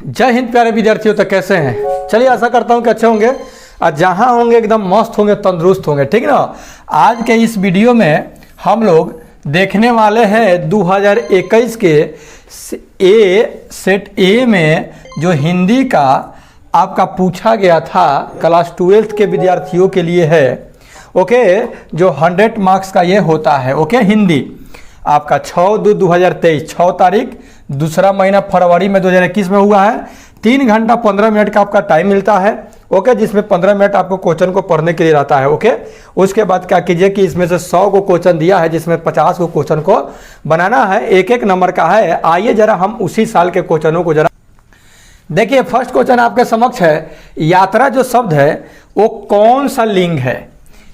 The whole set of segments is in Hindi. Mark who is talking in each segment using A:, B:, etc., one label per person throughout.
A: जय हिंद प्यारे विद्यार्थियों, तो कैसे हैं? चलिए आशा करता हूं कि अच्छे होंगे और जहां होंगे एकदम मस्त होंगे, तंदुरुस्त होंगे, ठीक ना। आज के इस वीडियो में हम लोग देखने वाले हैं 2021 के सेट ए में जो हिंदी का आपका पूछा गया था, क्लास 12th के विद्यार्थियों के लिए है। ओके, जो 100 मार्क्स का ये होता है। ओके, हिंदी आपका 6/2/2023 6 तारीख दूसरा महीना फरवरी में 2021 में हुआ है। 3 घंटा 15 मिनट का आपका टाइम मिलता है। ओके, जिसमें 15 मिनट आपको क्वेश्चन को पढ़ने के लिए रहता है। ओके, उसके बाद क्या कीजिए कि इसमें से 100 को क्वेश्चन दिया है, जिसमें 50 को क्वेश्चन को बनाना है। एक एक नंबर का है। आइए जरा हम उसी साल के क्वेश्चनों को जरा देखिए। फर्स्ट क्वेश्चन आपके समक्ष है, यात्रा जो शब्द है वो कौन सा लिंग है?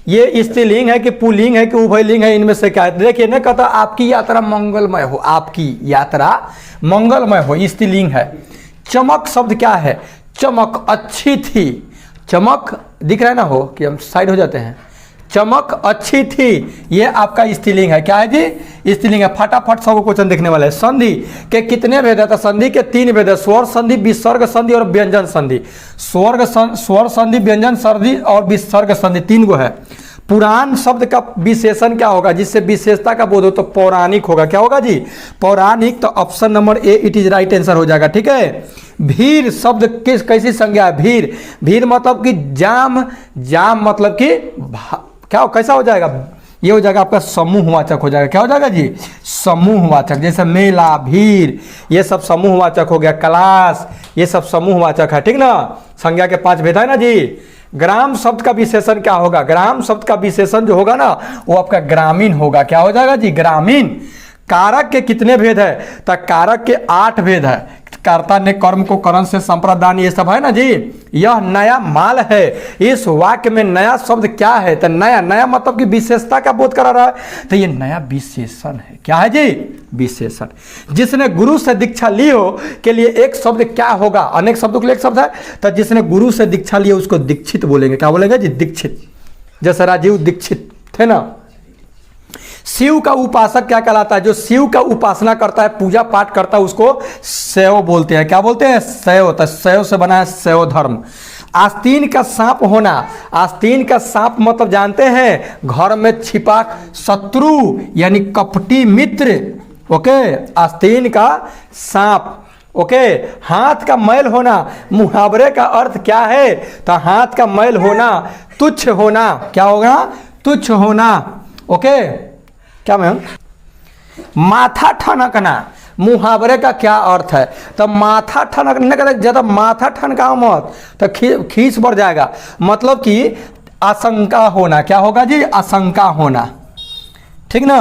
A: ये स्त्रीलिंग है कि पुल्लिंग है कि उभयलिंग है? इनमें से क्या है? देखिए ना, कहता आपकी यात्रा मंगलमय हो, आपकी यात्रा मंगलमय हो, स्त्रीलिंग है। चमक शब्द क्या है? चमक अच्छी थी। चमक दिख रहा है ना, हो कि हम साइड हो जाते हैं। चमक अच्छी थी, ये आपका स्त्रीलिंग है। क्या है जी? स्त्रीलिंग है। फटाफट सब क्वेश्चन देखने वाले हैं। संधि के कितने भेद है? तो संधि के 3 भेद है, स्वर संधि, विसर्ग संधि और व्यंजन संधि। स्वर संधि, व्यंजन संधि और विसर्ग संधि 3 गो है। पुराण शब्द का विशेषण क्या होगा, जिससे विशेषता का बोध हो? तो पौराणिक होगा। क्या होगा जी? पौराणिक। तो option number A it is right answer हो जाएगा। ठीक है। भीड़ शब्द कैसी संज्ञा है? भीड़ मतलब कि जाम मतलब कि क्या कैसा हो जाएगा? ये हो जाएगा आपका समूहवाचक हो जाएगा। क्या हो जाएगा जी? समूहवाचक। जैसे मेला, भीड़, ये सब समूहवाचक हो गया। क्लास, ये सब समूहवाचक है। ठीक ना। संज्ञा के 5 भेद है ना जी। ग्राम शब्द का विशेषण क्या होगा? ग्राम शब्द का विशेषण जो होगा ना, वो आपका ग्रामीण होगा। क्या हो जाएगा जी? ग्रामीण। कारक के कितने भेद है? तो कारक के 8 भेद है। कर्ता ने कर्म को करण से संप्रदान, ये सब है ना जी। यह नया माल है। इस वाक्य में नया शब्द क्या है? तो नया मतलब कि विशेषता का बोध करा रहा है, तो ये नया विशेषण है। क्या है जी? विशेषण। जिसने गुरु से दीक्षा ली हो के लिए एक शब्द क्या होगा? अनेक शब्दों के लिए एक शब्द है। तो जिसने गुरु से दीक्षा ली उसको दीक्षित बोलेंगे। क्या बोलेंगे जी? दीक्षित। जैसे राजीव दीक्षित थे ना। शिव का उपासक क्या कहलाता है? जो शिव का उपासना करता है, पूजा पाठ करता है, उसको शैव बोलते हैं। क्या बोलते हैं? शैव। तो शैव से बना है शैव धर्म। आस्तीन का सांप होना। आस्तीन का सांप मतलब जानते हैं? घर में छिपा शत्रु यानी कपटी मित्र। ओके, आस्तीन का सांप। ओके, हाथ का मैल होना। मुहावरे का अर्थ क्या है? तो हाथ का मैल होना तुच्छ होना। क्या होगा? तुच्छ होना। ओके, क्या मैम? माथा ठनकना मुहावरे का क्या अर्थ है? तो माथा ठनकने का ज्यादा माथा ठनकाओ मत, तो खीस बढ़ जाएगा। मतलब कि आशंका होना। क्या होगा जी? आशंका होना। ठीक ना।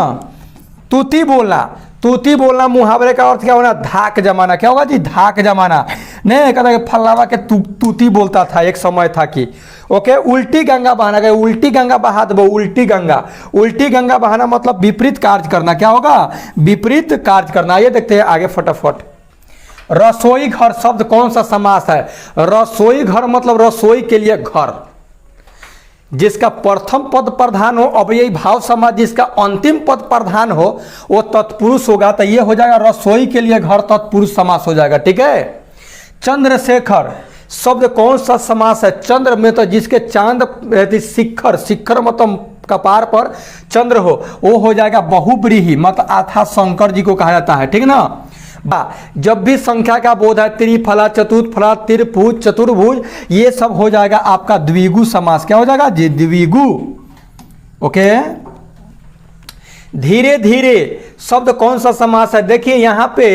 A: तूती बोलना। तूती बोलना मुहावरे का अर्थ क्या होना? धाक जमाना। क्या होगा जी? धाक जमाना। नहीं कहता फल्लावा के तूती बोलता था, एक समय था कि। ओके, उल्टी गंगा बहाना। गए उल्टी गंगा बहा दो। उल्टी गंगा। उल्टी गंगा बहाना मतलब विपरीत कार्य करना। क्या होगा? विपरीत कार्य करना। ये देखते हैं आगे फटाफट। रसोई घर शब्द कौन सा समास है? रसोई घर मतलब रसोई के लिए घर। जिसका प्रथम पद प्रधान हो अव्ययी भाव समास, जिसका अंतिम पद प्रधान हो वो तत्पुरुष होगा। तो ये हो जाएगा रसोई के लिए घर, तत्पुरुष समास हो जाएगा। ठीक है। चंद्रशेखर शब्द कौन सा समास है? चंद्र में तो जिसके चांद रहती, शिखर मतलब कपार पर चंद्र हो, वो हो जाएगा बहुब्रीहि मत आथा शंकर जी को कहा जाता है। ठीक ना। जब भी संख्या का बोध है, त्रिफला, चतुर्फला, त्रिभुज, चतुर्भुज, ये सब हो जाएगा आपका द्विगु समास। क्या हो जाएगा जी? द्विगु। ओके। धीरे धीरे शब्द कौन सा समास है? देखिए यहाँ पे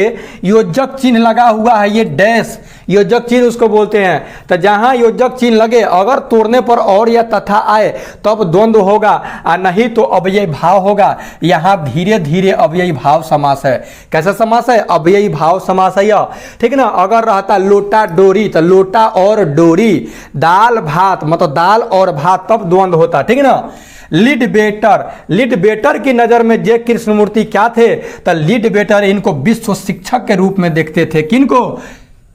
A: योजक चिन्ह लगा हुआ है, ये डैश योजक चिन्ह उसको बोलते हैं। तो जहां योजक चिन्ह लगे, अगर तोड़ने पर और या तथा आए तब द्वंद्व होगा, और नहीं तो अव्ययी भाव होगा। यहाँ धीरे धीरे अव्ययी भाव समास है। कैसा समास है? अव्ययी भाव समास है यह। ठीक ना। अगर रहता लोटा डोरी, तो लोटा और डोरी। दाल भात मतलब दाल और भात, तब द्वंद्व होता। ठीक ना। लिडबेटर की नजर में जे कृष्णमूर्ति क्या थे? तो लिडबेटर इनको विश्व शिक्षक के रूप में देखते थे। किनको?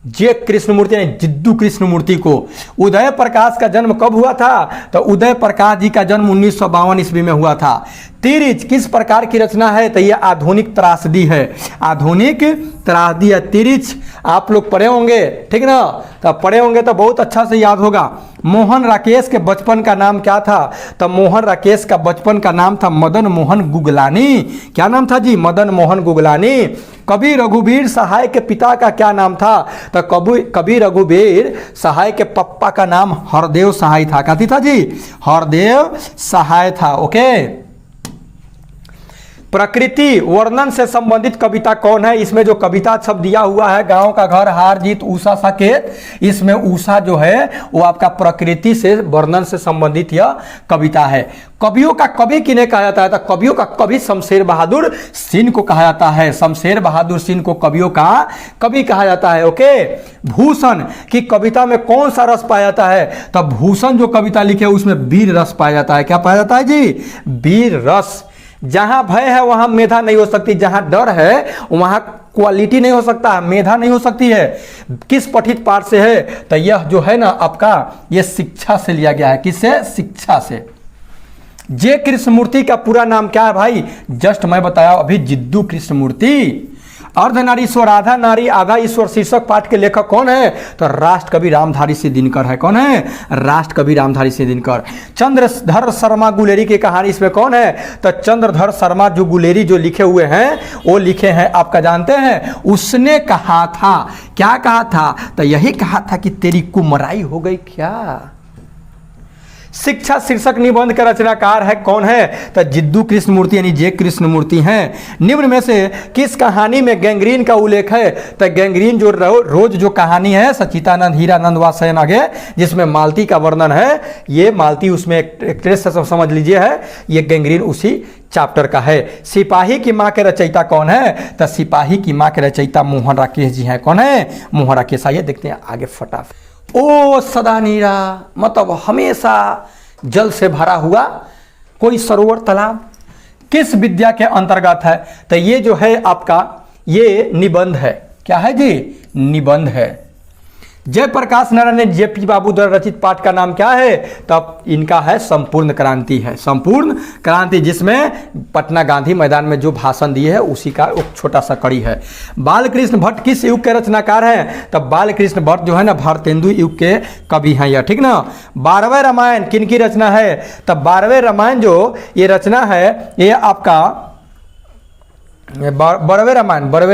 A: जे कृष्णमूर्ति ने जिद्दू कृष्णमूर्ति को। उदय प्रकाश का जन्म कब हुआ था? तो उदय प्रकाश जी का जन्म 1952 ईस्वी में हुआ था। तिरिच किस प्रकार की रचना है? तो ये आधुनिक त्रासदी है। आधुनिक त्रासदी है तिरिच, आप लोग पढ़े होंगे, ठीक ना? तो पढ़े होंगे तो बहुत अच्छा से याद होगा। मोहन राकेश के बचपन का नाम क्या था? तो मोहन राकेश का बचपन का नाम था मदन मोहन गुगलानी। क्या नाम था जी? मदन मोहन गुगलानी। कवि रघुवीर सहाय के पिता का क्या नाम था? तो कवि रघुवीर सहाय के पप्पा का नाम हरदेव सहाय था। क्या था जी? हरदेव सहाय था। ओके। प्रकृति वर्णन से संबंधित कविता कौन है? इसमें जो कविता शब्द दिया हुआ है, गांव का घर, हार जीत, उषा साकेत, इसमें उषा जो है वो आपका प्रकृति से वर्णन से संबंधित यह कविता है। कवियों का कवि किन्हें कहा जाता है? तो कवियों का कवि शमशेर बहादुर सिंह को कहा जाता है। शमशेर बहादुर सिंह को कवियों का कवि कहा जाता है। ओके। भूषण की कविता में कौन सा रस पाया जाता है? तो भूषण जो कविता लिखे उसमें वीर रस पाया जाता है। क्या पाया जाता है जी? वीर रस। जहां भय है वहां मेधा नहीं हो सकती, जहां डर है वहां क्वालिटी नहीं हो सकता, मेधा नहीं हो सकती है। किस पठित पाठ से है? तो यह जो है ना आपका, यह शिक्षा से लिया गया है। किससे? शिक्षा से। जे कृष्णमूर्ति का पूरा नाम क्या है भाई? जस्ट मैं बताया अभी, जिद्दू कृष्णमूर्ति। अर्धनारीश्वर आधा नारी आधा ईश्वर शीर्षक पाठ के लेखक कौन है? तो राष्ट्र कवि रामधारी सिंह दिनकर है। कौन है? राष्ट्र कवि रामधारी सिंह दिनकर। चंद्रधर शर्मा गुलेरी की कहानी इसमें कौन है? तो चंद्रधर शर्मा जो गुलेरी जो लिखे हुए हैं वो लिखे हैं, आपका जानते हैं, उसने कहा था, क्या कहा था? तो यही कहा था कि तेरी कुमराई हो गई क्या। शिक्षा शीर्षक निबंध का रचनाकार है कौन है? तो जिद्दू कृष्णमूर्ति यानी जे कृष्णमूर्ति हैं। निम्न में से किस कहानी में गैंग्रीन का उल्लेख है? तो गैंग्रीन जो रोज जो कहानी है सचितानंद हीरानंद वासयन आगे, जिसमें मालती का वर्णन है, ये मालती उसमें एक्ट्रेस से समझ लीजिए है, ये गैंग्रीन उसी चैप्टर का है। सिपाही की माँ के रचयिता कौन है? तो सिपाही की माँ के रचयिता मोहन राकेश जी हैं। कौन है? मोहन राकेश। आइए देखते हैं आगे फटाफट। ओ सदा नीरा, मतलब हमेशा जल से भरा हुआ कोई सरोवर तालाब, किस विद्या के अंतर्गत है? तो ये जो है आपका ये निबंध है। क्या है जी? निबंध है। जयप्रकाश नारायण जेपी बाबू द्वारा रचित पाठ का नाम क्या है? तब इनका है संपूर्ण क्रांति है। संपूर्ण क्रांति, जिसमें पटना गांधी मैदान में जो भाषण दिए है उसी का एक छोटा सा कड़ी है। बालकृष्ण भट्ट किस युग के रचनाकार हैं? तब बालकृष्ण भट्ट जो है ना भारतेंदु युग के कवि हैं यह, ठीक ना। 12वें रामायण किन की रचना है? तब 12वें रामायण जो ये रचना है ये आपका 12वें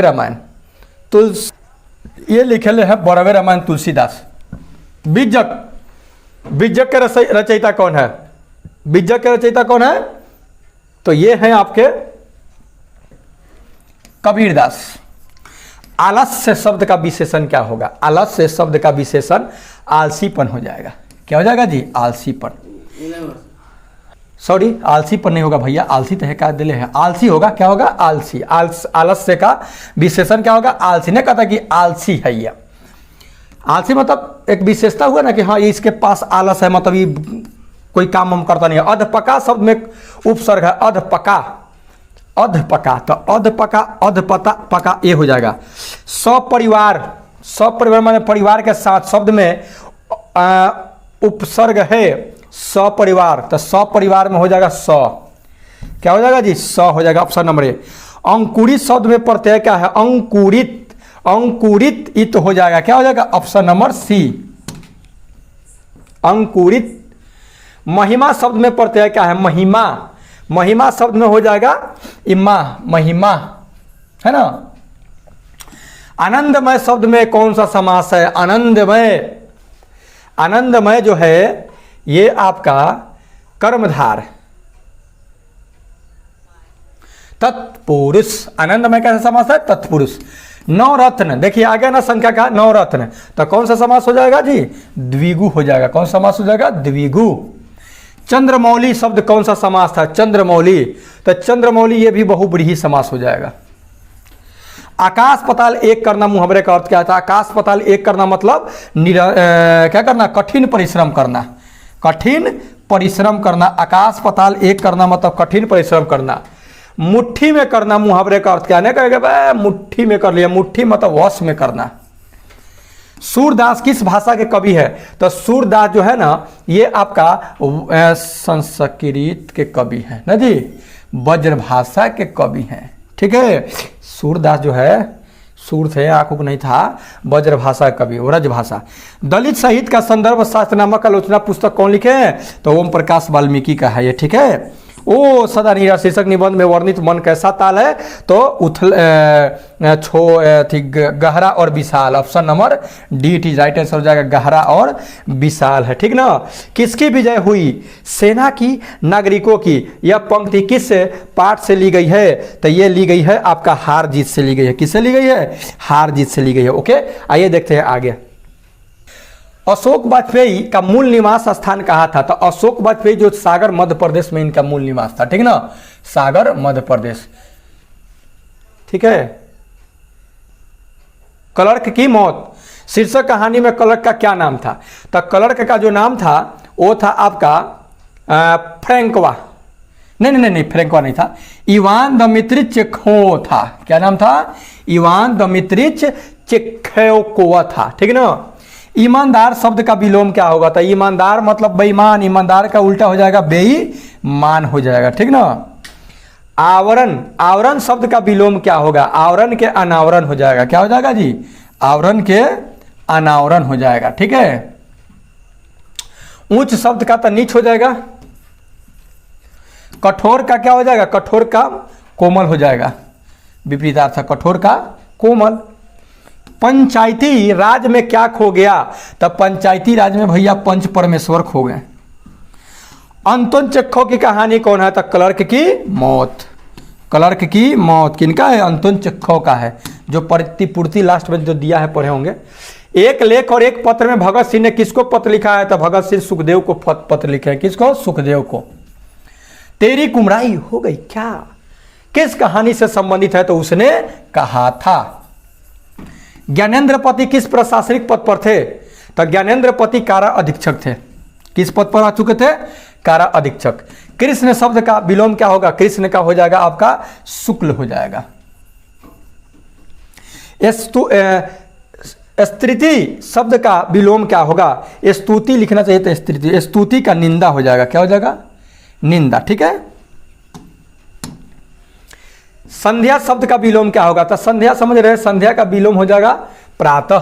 A: रामायण तुलसी, ये लिखे है 12वें रामायण तुलसीदास। बीजक के रचयिता कौन है? बीजक के रचयिता कौन है? तो ये हैं आपके कबीरदास। आलस्य शब्द का विशेषण क्या होगा? आलस्य शब्द का विशेषण आलसीपन हो जाएगा। क्या हो जाएगा जी? आलसीपन। सॉरी, आलसीपन नहीं होगा भैया, आलसी तो है क्या दिले है, आलसी होगा। क्या होगा? आलसी। आलस्य का विशेषण क्या होगा? आलसी। ने कहा था कि आलसी है ये। आलसी मतलब एक विशेषता हुआ ना कि हाँ ये इसके पास आलस है, मतलब ये कोई काम हम करता नहीं है। अधपका शब्द में उपसर्ग है, अधपका। अधपका, तो अधपका अधपता पका ये हो जाएगा। सपरिवार, सपरिवार माने परिवार के साथ, शब्द में उपसर्ग है सपरिवार, तो सपरिवार में हो जाएगा स। क्या हो जाएगा जी? स हो जाएगा ऑप्शन नंबर ए। अंकुरित शब्द में प्रत्यय क्या है? अंकुरित। अंकुरित इत हो जाएगा। क्या हो जाएगा? ऑप्शन नंबर सी, अंकुरित। महिमा शब्द में प्रत्यय क्या है? महिमा। महिमा शब्द में हो जाएगा इमा, महिमा, है ना। आनंदमय शब्द में कौन सा समास है? आनंदमय। आनंदमय जो है ये आपका कर्मधार। तत्पुरुष। आनंदमय कैसा समास है? तत्पुरुष। नवरत्न, देखिए आगे ना संख्या का नवरत्न, तो कौन सा समास हो जाएगा जी? द्विगु हो जाएगा। कौन सा समास हो जाएगा? द्विगु। चंद्रमौली शब्द कौन सा समास था? चंद्रमौली, तो चंद्रमौली ये भी बहुब्रीहि समास हो जाएगा। आकाश पताल एक करना, मुहावरे का अर्थ क्या था? आकाश पताल एक करना मतलब क्या करना? कठिन परिश्रम करना। कठिन परिश्रम करना। आकाश पताल एक करना मतलब कठिन परिश्रम करना। मुट्ठी में करना, मुहावरे का अर्थ क्या है? कहेगा मुट्ठी में कर लिया, मुट्ठी मतलब वश में करना। सूरदास किस भाषा के कवि है? तो सूरदास जो है ना ये आपका संस्कृत के कवि है ना जी। ब्रजभाषा के कवि हैं। ठीक है, सूरदास जो है सूर थे, आंखों को नहीं था, ब्रजभाषा कवि, ब्रजभाषा। दलित साहित्य का संदर्भ शास्त्र नामक आलोचना पुस्तक कौन लिखे हैं? तो ओम प्रकाश वाल्मीकि का है ये। ठीक है, ओ सदा नीरा शीर्षक निबंध में वर्णित मन कैसा ताल है? तो उथल गहरा और विशाल। Option number D it is right answer हो जाएगा, गहरा और विशाल है। ठीक ना। किसकी विजय हुई? सेना की, नागरिकों की। यह पंक्ति किस पाठ से ली गई है? तो ये ली गई है आपका हार जीत से ली गई है। किससे ली गई है? हार जीत से ली गई है। ओके, आइए देखते हैं आगे। अशोक वाजपेयी का मूल निवास स्थान कहाँ था? तो अशोक वाजपेयी जो सागर मध्य प्रदेश में इनका मूल निवास था। ठीक ना, सागर मध्य प्रदेश। ठीक है। क्लर्क की मौत शीर्षक कहानी में क्लर्क का क्या नाम था? तो क्लर्क का जो नाम था वो था आपका फ्रैंकवा। नहीं, फ्रैंकवा नहीं था, इवान दमित्रिच चेखोव था। क्या नाम था? इवान दमित्रिच चेखोव था। ठीक ना। ईमानदार शब्द का विलोम क्या होगा? तो ईमानदार मतलब बेईमान, ईमानदार का उल्टा हो जाएगा बेईमान हो जाएगा। ठीक ना। आवरण, आवरण शब्द का विलोम क्या होगा? आवरण के अनावरण हो जाएगा। क्या हो जाएगा जी? आवरण के अनावरण हो जाएगा। ठीक है। ऊंच शब्द का तो नीच हो जाएगा। कठोर का क्या हो जाएगा? कठोर का कोमल हो जाएगा। विपरीतार्थ, कठोर का कोमल। पंचायती राज में क्या खो गया? तब पंचायती राज में भैया पंच परमेश्वर खो गए। अंतोन चेखोव की कहानी कौन है? तो क्लर्क की मौत। क्लर्क की मौत किनका है? अंतोन चेखोव का है। जो प्रतिपूर्ति लास्ट में जो दिया है पढ़े होंगे। एक लेख और एक पत्र में भगत सिंह ने किसको पत्र लिखा है? तो भगत सिंह सुखदेव को पत्र लिखे हैं। किसको? सुखदेव को। तेरी कुमराई हो गई क्या किस कहानी से संबंधित है? तो उसने कहा था। ज्ञानेंद्रपति किस प्रशासनिक पद पर थे? तो ज्ञानेंद्रपति कारा अधीक्षक थे। किस पद पर आ चुके थे? कारा अधीक्षक। कृष्ण शब्द का विलोम क्या होगा? कृष्ण का हो जाएगा आपका शुक्ल हो जाएगा। स्तुति शब्द का विलोम क्या होगा? स्तुति लिखना चाहिए तो स्तुति। स्तुति का निंदा हो जाएगा। क्या हो जाएगा? निंदा। ठीक है। संध्या शब्द का विलोम क्या होगा? तो संध्या समझ रहे हैं, संध्या का विलोम हो जाएगा प्रातः।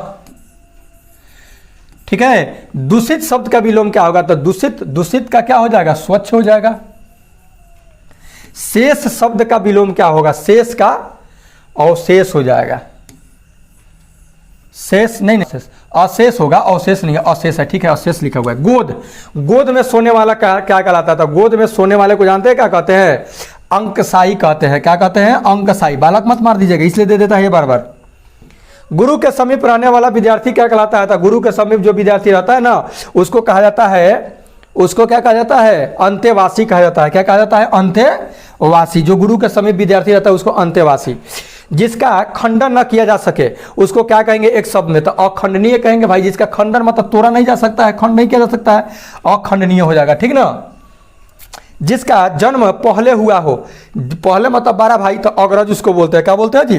A: ठीक है। दूषित शब्द का विलोम क्या होगा? तो दूषित, दूषित का क्या हो जाएगा? स्वच्छ हो जाएगा। शेष शब्द का विलोम क्या होगा? शेष का अवशेष हो जाएगा। शेष नहीं, शेष अशेष होगा, अवशेष नहीं है, अशेष है। ठीक है, अशेष लिखा हुआ है। गोद, गोद में सोने वाला क्या कहलाता था? गोद में सोने वाले को जानते हैं क्या कहते हैं? अंकशाही कहते हैं। क्या कहते हैं? अंकशाही। बालक मत मार दीजिएगा, इसलिए दे देता है ये बार बार। गुरु के समीप रहने वाला विद्यार्थी क्या कहलाता है? तो गुरु के समीप जो विद्यार्थी रहता है ना, उसको कहा जाता है, उसको क्या कहा जाता है? अंत्यवासी कहा जाता है। क्या कहा जाता है? अंत्यवासी। जो गुरु के समीप विद्यार्थी रहता है उसको अंत्यवासी। जिसका खंडन न किया जा सके उसको क्या कहेंगे एक शब्द में? तो अखंडनीय कहेंगे भाई। जिसका खंडन मतलब तोड़ा नहीं जा सकता है, खंड नहीं किया जा सकता है, अखंडनीय हो जाएगा। ठीक ना। जिसका जन्म पहले हुआ हो, पहले मतलब 12 भाई, तो अग्रज उसको बोलते हैं। क्या बोलते हैं जी?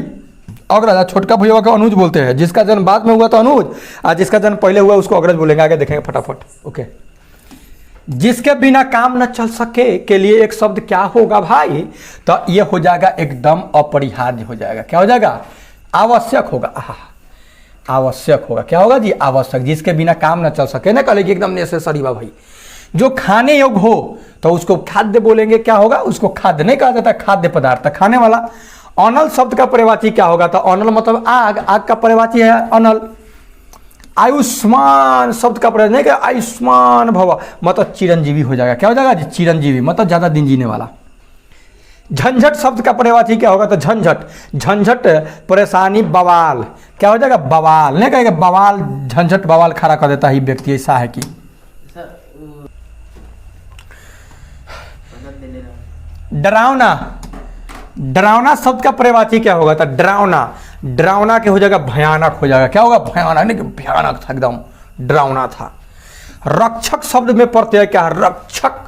A: अग्रज। छोटका भैया को अनुज बोलते हैं। जिसका जन्म बाद में हुआ तो अनुज, और जिसका जन्म पहले हुआ उसको अग्रज बोलेंगे। आगे देखेंगे फटाफट। ओके। जिसके बिना काम न चल सके के लिए एक शब्द क्या होगा भाई? तो ये हो जाएगा एकदम अपरिहार्य हो जाएगा। क्या हो जाएगा? आवश्यक होगा। आवश्यक होगा। क्या होगा जी? आवश्यक। जिसके बिना काम न चल सके ना, कहे कि एकदम नेसेसरी बा भाई। जो खाने योग्य हो तो उसको खाद्य बोलेंगे। क्या होगा? उसको खाद्य नहीं कहा जाता, खाद्य पदार्थ, खाने वाला। अनल शब्द का पर्यायवाची क्या होगा? तो अनल मतलब आग, आग का पर्यायवाची है अनल। आयुष्मान शब्द का प्रयोग नहीं, आयुष्मान भव मतलब चिरंजीवी हो जाएगा। क्या हो जाएगा जी? चिरंजीवी मतलब ज्यादा दिन जीने वाला। झंझट शब्द का पर्यायवाची क्या होगा? तो झंझट, झंझट परेशानी, बवाल। क्या हो जाएगा? बवाल। नहीं कहेगा बवाल, झंझट बवाल खड़ा कर देता है व्यक्ति। ऐसा है कि डरावना, डरावना शब्द का पर्यायवाची क्या होगा? तो डरावना, डरावना के हो जाएगा भयानक हो जाएगा। क्या होगा? भयानक। नहीं कि भयानक था, एकदम डरावना था। रक्षक शब्द में प्रत्यय क्या है? रक्षक।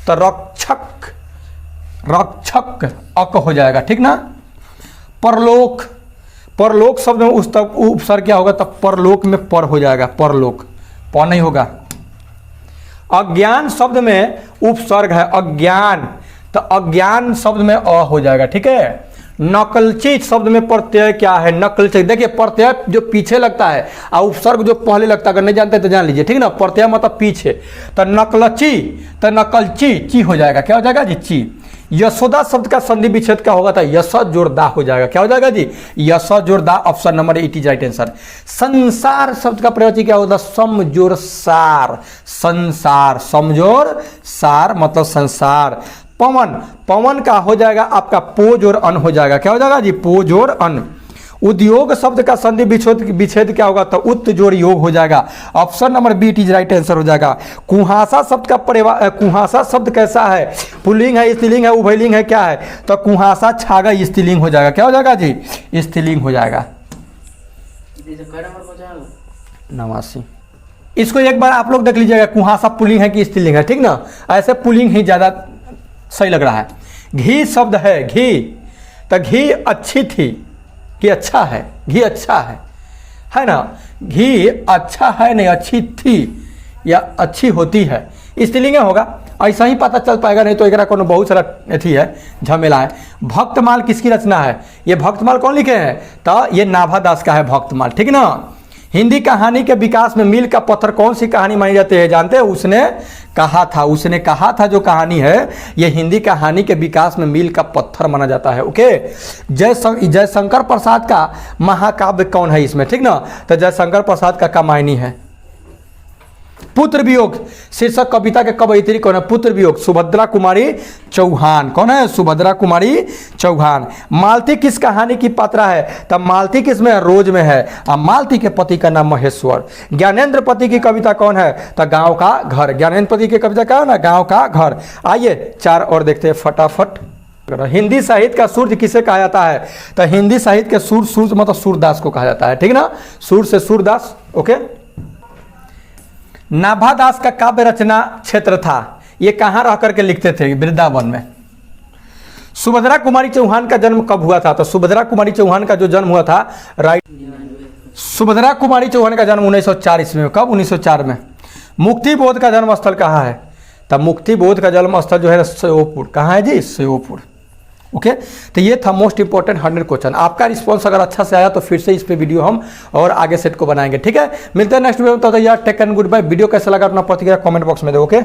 A: तो रक्षक, रक्षक अक हो जाएगा। ठीक ना। परलोक, परलोक शब्द में उस तक उपसर्ग क्या होगा? तब परलोक में पर हो जाएगा। परलोक, प नहीं होगा। अज्ञान शब्द में उपसर्ग है अज्ञान। तो अज्ञान शब्द में अ हो जाएगा, ठीक है। नकलची शब्द में प्रत्यय क्या है, नकलची। देखिए प्रत्यय जो पीछे लगता है और उपसर्ग जो पहले लगता है, अगर नहीं जानते तो जान लीजिए, ठीक ना। प्रत्यय मतलब पीछे, तो नकलची, तो नकलची ची हो जाएगा, क्या हो जाएगा जी, ची। यशोदा शब्द का संधि विच्छेद क्या होगा, था यश जोरदा हो जाएगा, क्या हो जाएगा जी, यश जोरदा। Option number 8 is right answer. संसार शब्द का प्रयोग क्या होता है, समजोर सार, संसार, समजोर सार मतलब संसार। पवन, पवन का हो जाएगा आपका पोज और अन हो जाएगा, क्या हो जाएगा जी, पोज और अन। उद्योग शब्द का संधि विच्छेद क्या होगा, तो उत जोड़ योग हो जाएगा। Option number B is right answer हो जाएगा। कुहासा शब्द का कुहासा शब्द कैसा है, पुल्लिंग है, स्त्रीलिंग है, उभयलिंग है, क्या है, तो कुहासा छागा स्त्रीलिंग हो जाएगा, क्या हो जाएगा जी, स्त्रीलिंग हो जाएगा। 89। इसको एक बार आप लोग देख लीजिएगा, कुहासा पुल्लिंग है कि स्त्रीलिंग है, ठीक ना। ऐसे पुल्लिंग ही ज्यादा सही लग रहा है। घी शब्द है, घी, तो घी अच्छी थी कि अच्छा है, घी अच्छा है ना, घी अच्छा है नहीं अच्छी थी या अच्छी होती है, स्त्रीलिंग होगा। ऐसा ही पता चल पाएगा, नहीं तो एक कोनो बहुत सारा अथी है, झमेला है। भक्तमाल किसकी रचना है, ये भक्तमाल कौन लिखे हैं, तो ये नाभादास का है भक्तमाल, ठीक ना। हिंदी कहानी के विकास में मील का पत्थर कौन सी कहानी मानी जाती है, जानते हैं, उसने कहा था जो कहानी है, ये हिंदी कहानी के विकास में मील का पत्थर माना जाता है। ओके, जयशंकर प्रसाद का महाकाव्य कौन है इसमें, ठीक ना, तो जयशंकर प्रसाद का मायनी है। पुत्र वियोग शीर्षक कविता के कवयित्री कौन है, पुत्र वियोग सुभद्रा कुमारी चौहान, कौन है, सुभद्रा कुमारी चौहान। मालती किस कहानी की पात्रा है, तब मालती किस में, रोज में है। अब मालती के पति का नाम महेश्वर। ज्ञानेंद्र पति की कविता कौन है, तो गांव का घर। ज्ञानेंद्र पति की कविता क्या है ना, गांव का घर। आइए 4 और देखते हैं फटाफट। हिंदी साहित्य का सूर्य किसे कहा जाता है, तो हिंदी साहित्य के सूर्य मतलब सूरदास को कहा जाता है, ठीक ना, सूर्य से सूरदास। ओके, नाभादास का काव्य रचना क्षेत्र था, ये कहाँ रह करके लिखते थे, वृंदावन में। सुभद्रा कुमारी चौहान का जन्म कब हुआ था, तो सुभद्रा कुमारी चौहान का जो जन्म हुआ था, राइट, सुभद्रा कुमारी चौहान का जन्म 1904 ईस्वी में। कब, 1904 में। मुक्ति बोध का जन्म स्थल कहाँ है, तब मुक्ति बोध का जन्म स्थल जो है श्योपुर, कहाँ है जी, श्योपुर। ओके, तो ये था मोस्ट इंपॉर्टेंट 100 क्वेश्चन। आपका रिस्पॉन्स अगर अच्छा से आया तो फिर से इस पे वीडियो हम और आगे सेट को बनाएंगे, ठीक है। मिलते हैं नेक्स्ट वीडियो में, तो यार take and good bye. Video कैसा लगा अपना प्रतिक्रिया कमेंट बॉक्स में दो। ओके।